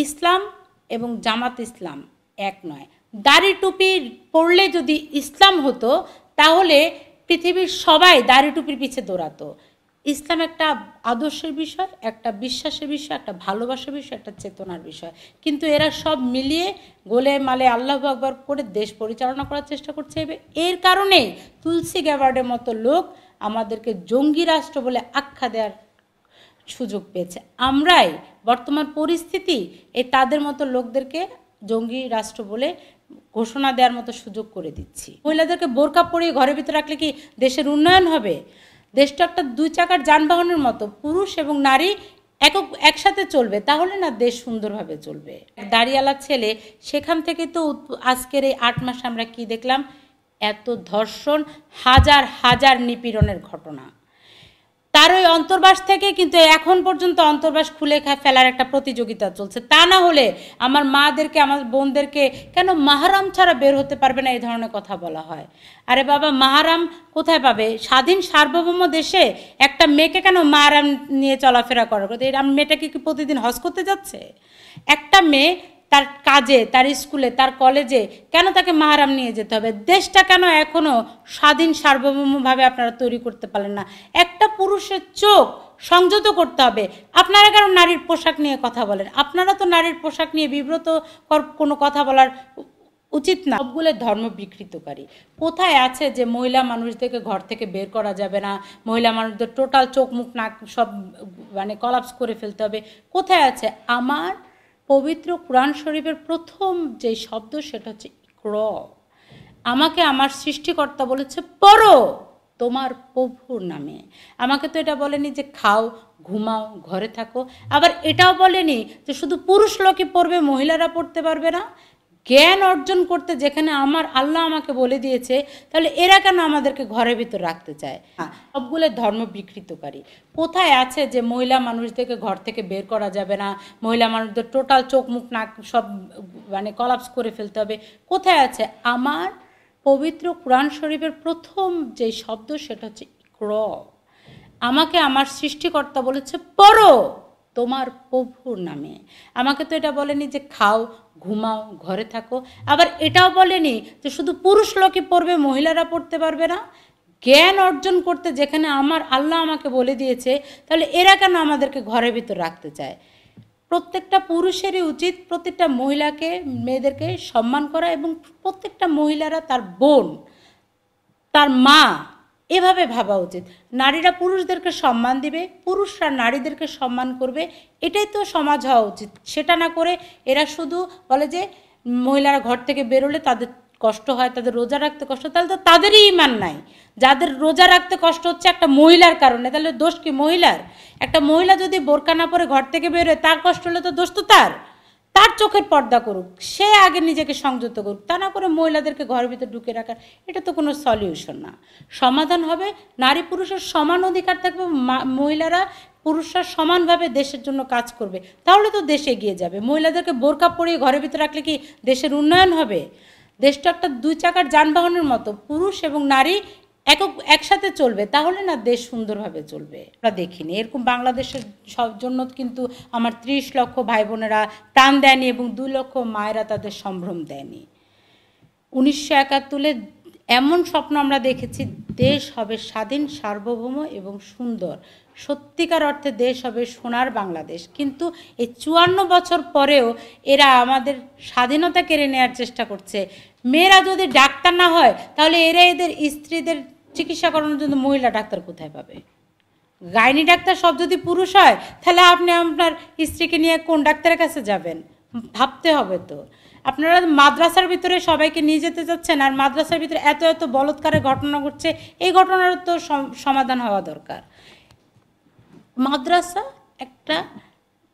ইসলাম এবং জামাত ইসলাম এক নয়। দাড়ি টুপি পরলে যদি ইসলাম হতো তাহলে পৃথিবীর সবাই দাড়ি টুপির পিছে দৌড়াতো। ইসলাম একটা আদর্শের বিষয়, একটা বিশ্বাসের বিষয়, একটা ভালোবাসার বিষয়, একটা চেতনার বিষয়। কিন্তু এরা সব মিলিয়ে গোলে মালে আল্লাহু আকবার করে দেশ পরিচালনা করার চেষ্টা করছে। এর কারণেই তুলসী গ্যাবার্ডের মতো লোক আমাদেরকে জঙ্গি রাষ্ট্র বলে আখ্যা দেওয়ার সুযোগ পেয়েছে। আমরাই বর্তমান পরিস্থিতি এই তাদের মতো লোকদেরকে জঙ্গি রাষ্ট্র বলে ঘোষণা দেওয়ার মতো সুযোগ করে দিচ্ছি। মহিলাদেরকে বোরকা পরিয়ে ঘরের ভিতরে রাখলে কি দেশের উন্নয়ন হবে? দেশটা একটা দুই চাকার যানবাহনের মতো, পুরুষ এবং নারী একসাথে চলবে, তাহলে না দেশ সুন্দরভাবে চলবে। দাড়িওয়ালা ছেলে, সেখান থেকে তো আজকের এই 8 মাস আমরা কি দেখলাম? এত ধর্ষণ, হাজার হাজার নিপীড়নের ঘটনা। তার ওই অন্তর্বাস থেকে কিন্তু এখন পর্যন্ত অন্তর্বাস খুলে ফেলার একটা প্রতিযোগিতা চলছে। তা না হলে আমার মাদেরকে, আমার বোনদেরকে কেন মাহারাম ছাড়া বের হতে পারবে না, এই ধরনের কথা বলা হয়। আরে বাবা, মাহারাম কোথায় পাবে? স্বাধীন সার্বভৌম দেশে একটা মেয়েকে কেন মাহারাম নিয়ে চলাফেরা করার কথা? এই মেয়েটাকে কি প্রতিদিন হজ করতে যাচ্ছে? একটা মেয়ে তার কাজে, তার স্কুলে, তার কলেজে কেন তাকে মাহারাম নিয়ে যেতে হবে? দেশটা কেন এখনও স্বাধীন সার্বভৌমভাবে আপনারা তৈরি করতে পারলেন না? একটা পুরুষের চোখ সংযত করতে হবে। আপনারা কেন নারীর পোশাক নিয়ে কথা বলেন? আপনারা তো নারীর পোশাক নিয়ে বিব্রত কোনো কথা বলার উচিত না। সবগুলো ধর্ম বিকৃতকারী। কোথায় আছে যে মহিলা মানুষদেরকে ঘর থেকে বের করা যাবে না, মহিলা মানুষদের টোটাল চোখ মুখ নাক সব কলাপস করে ফেলতে হবে? কোথায় আছে? আমার পবিত্র কোরআন শরীফের প্রথম যে শব্দ সেটা হচ্ছে ইকর। আমাকে আমার সৃষ্টিকর্তা বলেছে পড়ো তোমার প্রভুর নামে। আমাকে তো এটা বলেনি যে খাও, ঘুমাও, ঘরে থাকো। আবার এটাও বলেনি যে শুধু পুরুষ লোকই পড়বে, মহিলারা পড়তে পারবে না। জ্ঞান অর্জন করতে যেখানে আমার আল্লাহ আমাকে বলে দিয়েছে, তাহলে এরা কেন আমাদেরকে ঘরের ভিতর রাখতে চায়? সবগুলো ধর্ম বিকৃতকারী। কোথায় আছে যে মহিলা মানুষদেরকে ঘর থেকে বের করা যাবে না, মহিলা মানুষদের টোটাল চোখ মুখ নাক সব কলাপস করে ফেলতে হবে? কোথায় আছে? আমার পবিত্র কোরআন শরীফের প্রথম যে শব্দ সেটা হচ্ছে ইকর। আমাকে আমার সৃষ্টিকর্তা বলেছে পড়ো তোমার প্রভুর নামে। আমাকে তো এটা বলেনি যে খাও, ঘুমাও, ঘরে থাকো। আবার এটাও বলেনি যে শুধু পুরুষ লোকই পড়বে, মহিলারা পড়তে পারবে না। জ্ঞান অর্জন করতে যেখানে আমার আল্লাহ আমাকে বলে দিয়েছে, তাহলে এরা কেন আমাদেরকে ঘরের ভিতর রাখতে চায়? প্রত্যেকটা পুরুষেরই উচিত প্রত্যেকটা মহিলাকে, মেয়েদেরকে সম্মান করা, এবং প্রত্যেকটা মহিলারা তার বোন, তার মা, এভাবে ভাবা উচিত। নারীরা পুরুষদেরকে সম্মান দিবে, পুরুষরা নারীদেরকে সম্মান করবে, এটাই তো সমাজ হওয়া উচিত। সেটা না করে এরা শুধু বলে যে মহিলারা ঘর থেকে বেরোলে তাদের কষ্ট হয়, তাদের রোজা রাখতে কষ্ট। তাহলে তো তাদেরই ঈমান নাই। যাদের রোজা রাখতে কষ্ট হচ্ছে একটা মহিলার কারণে, তাহলে দোষ কি মহিলার? একটা মহিলা যদি বোরকা না পরে ঘর থেকে বেরোয়, তার কষ্ট হলে তো দোষ তো তার চোখের পর্দা করুক, সে আগে নিজেকে সংযত করুক। তা না করে মহিলাদেরকে ঘরের ভিতরে ঢুকে রাখার এটা তো কোনো সলিউশন না। সমাধান হবে নারী পুরুষের সমান অধিকার থাকবে, মহিলারা পুরুষরা সমানভাবে দেশের জন্য কাজ করবে, তাহলে তো দেশ এগিয়ে যাবে। মহিলাদেরকে বোরকা পরিয়ে ঘরের ভিতরে রাখলে কি দেশের উন্নয়ন হবে? দেশটা একটা দুই চাকার যানবাহনের মতো, পুরুষ এবং নারী একসাথে চলবে, তাহলে না দেশ সুন্দরভাবে চলবে। আমরা দেখিনি এরকম। বাংলাদেশের জন্য কিন্তু আমার 30 লক্ষ ভাই বোনেরা প্রাণ দেয়নি এবং 2 লক্ষ মায়েরা তাদের সম্ভ্রম দেয়নি। 1971 এমন স্বপ্ন আমরা দেখেছি, দেশ হবে স্বাধীন, সার্বভৌম এবং সুন্দর। সত্যিকার অর্থে দেশ হবে সোনার বাংলাদেশ। কিন্তু এই 54 বছর পরেও এরা আমাদের স্বাধীনতা কেড়ে নেওয়ার চেষ্টা করছে। মেয়েরা যদি ডাক্তার না হয়, তাহলে এরা এদের স্ত্রীদের চিকিৎসা করানোর জন্য মহিলা ডাক্তার কোথায় পাবে? গাইনি ডাক্তার সব যদি পুরুষ হয়, তাহলে আপনি আপনার স্ত্রীকে নিয়ে কোন ডাক্তারের কাছে যাবেন? ভাবতে হবে তো। আপনারা মাদ্রাসার ভিতরে সবাইকে নিয়ে যেতে চাচ্ছেন, আর মাদ্রাসার ভিতরে এত এত বলৎকারের ঘটনা ঘটছে, এই ঘটনার তো সমাধান হওয়া দরকার। মাদ্রাসা একটা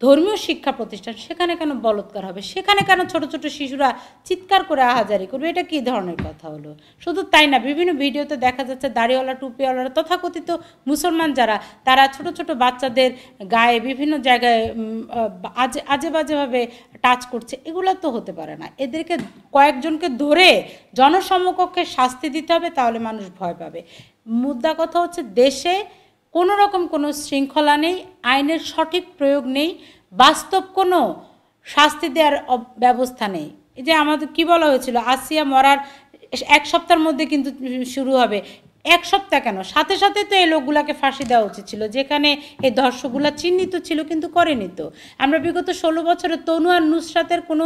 ধর্মীয় শিক্ষা প্রতিষ্ঠান, সেখানে কেন বলৎকার হবে? সেখানে কেন ছোট ছোট শিশুরা চিৎকার করে আহাজারি করবে? এটা কী ধরনের কথা হলো? শুধু তাই না, বিভিন্ন ভিডিওতে দেখা যাচ্ছে দাড়িওয়ালা, টুপিওয়ালারা, তথাকথিত মুসলমান যারা, তারা ছোট ছোট বাচ্চাদের গায়ে বিভিন্ন জায়গায় আজে বাজেভাবে টাচ করছে। এগুলো তো হতে পারে না। এদেরকে কয়েকজনকে ধরে জনসমকক্ষে শাস্তি দিতে হবে, তাহলে মানুষ ভয় পাবে। মুদ্রা কথা হচ্ছে, দেশে কোনো রকম কোনো শৃঙ্খলা নেই, আইনের সঠিক প্রয়োগ নেই, বাস্তব কোনো শাস্তি দেওয়ার ব্যবস্থা নেই। এই যে আমাদের কি বলা হয়েছিল, আসিয়া মরার 1 সপ্তাহের মধ্যে কিন্তু শুরু হবে। 1 সপ্তাহ কেন, সাথে সাথে তো এই লোকগুলাকে ফাঁসি দেওয়া উচিত ছিল, যেখানে এই ধর্ষকগুলা চিহ্নিত ছিল কিন্তু করেনি তো। আমরা বিগত 16 বছরে তনু আর নুসরাতের কোনো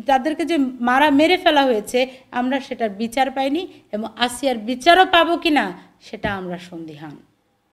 তাদেরকে যে মেরে ফেলা হয়েছে, আমরা সেটার বিচার পাইনি এবং আসিয়ার বিচারও পাবো কিনা সেটা আমরা সন্দিহান।